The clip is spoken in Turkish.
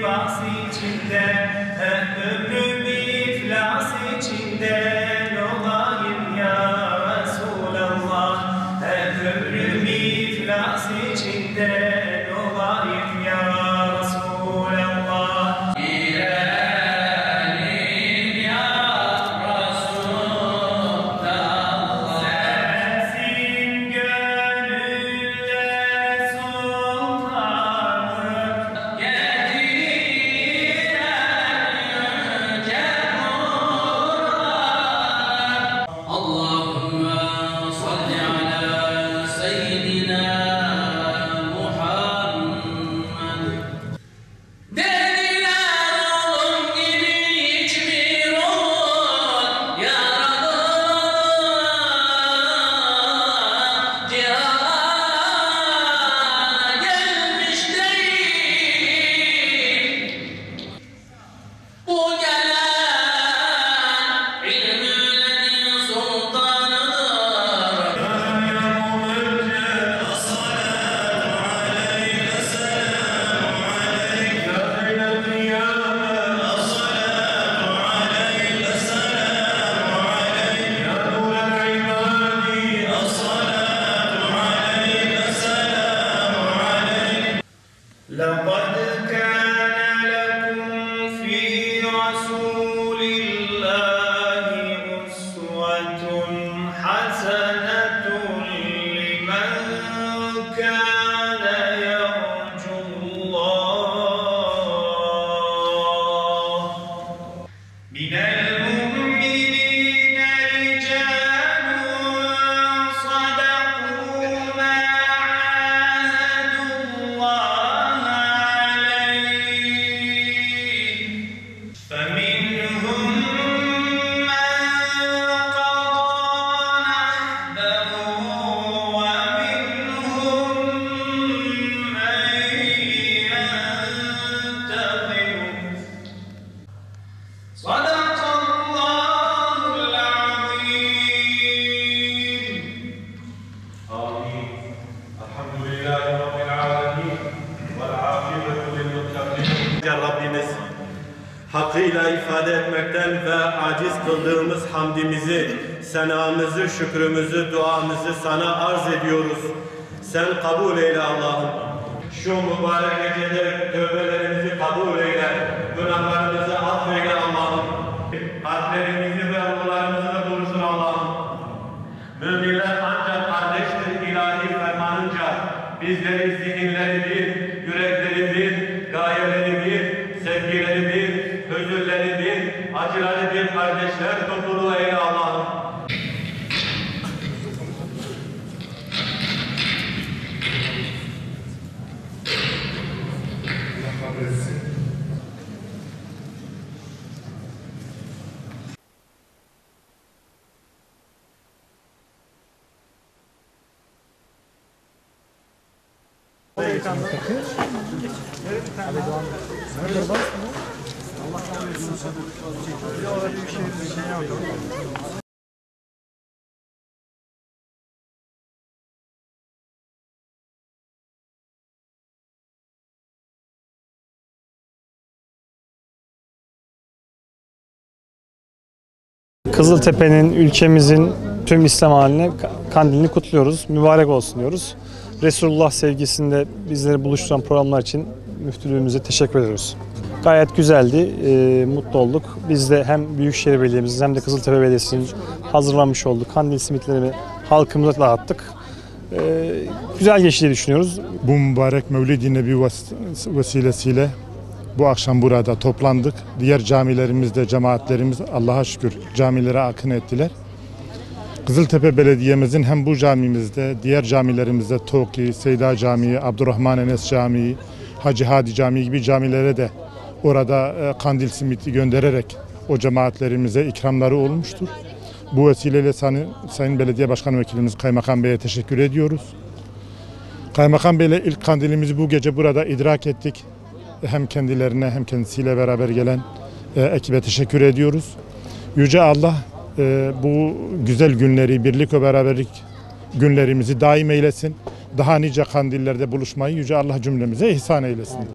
libas içinde, hep ömrüm iflas içinde olayım ya Resulallah. Hep ömrüm iflas içinde olayım ya Resulallah. Girelim ya Resulallah. Sensin gönüller sultanım, getiren yüce Kur'an. Allahümme salli ala seyyidina Muhammed. Deliler oğlum gibi hiçbir oğul yaradan cihana gelmiş değil. Bu gelen ilmülerin sultanıdır. لقد كان لكم في رسول الله أسوة حسنة لمن كان يرجو الله. من المؤمنين رجال صدقوا ما عاهدوا الله عليه، فمنهم من قضى نحبه ومنهم من ينتظر. صدق الله العظيم. آمين. الحمد لله رب العالمين والعاقبة للمتقين. Rabbimiz hakkıyla ifade etmekten ve aciz kıldığımız hamdimizi, senamızı, şükrümüzü, duamızı sana arz ediyoruz. Sen kabul eyle Allah'ım. Şu mübarek gecede tövbelerimizi kabul eyle, günahlarımızı affeyle Allah'ım. Kalplerimizi ve ruhlarımızı da bulursun Allah'ım. Müminler ancak kardeştir ilahi fermanınca, bizleri zihinleri bir, yürekleri bir, gayeleri bir, sevgileri bir, hüzünleri bir, acıları bir kardeşler topluluğu eyle Allah'ım. Kızıltepe'nin, ülkemizin tüm İslam haline kandilini kutluyoruz. Mübarek olsun diyoruz. Resulullah sevgisinde bizleri buluşturan programlar için müftülüğümüze teşekkür ediyoruz. Gayet güzeldi, mutlu olduk. Biz de hem Büyükşehir Belediye'mizin hem de Kızıltepe Belediyesi'nin hazırlamış olduğu kandil simitlerini halkımıza dağıttık. Güzel geçtiğini düşünüyoruz. Bu mübarek Mevlid-i Nebi vesilesiyle bu akşam burada toplandık. Diğer camilerimizde cemaatlerimiz Allah'a şükür camilere akın ettiler. Kızıltepe Belediye'mizin hem bu camimizde, diğer camilerimizde Toki, Seyda Camii, Abdurrahman Enes Camii, Hacı Hadi Camii gibi camilere de orada kandil simiti göndererek o cemaatlerimize ikramları olmuştur. Bu vesileyle Sayın Belediye Başkan Vekilimiz Kaymakam Bey'e teşekkür ediyoruz. Kaymakam Bey'le ilk kandilimizi bu gece burada idrak ettik. Hem kendilerine hem kendisiyle beraber gelen ekibe teşekkür ediyoruz. Yüce Allah bu güzel günleri, birlik ve beraberlik günlerimizi daim eylesin. Daha nice kandillerde buluşmayı Yüce Allah cümlemize ihsan eylesin.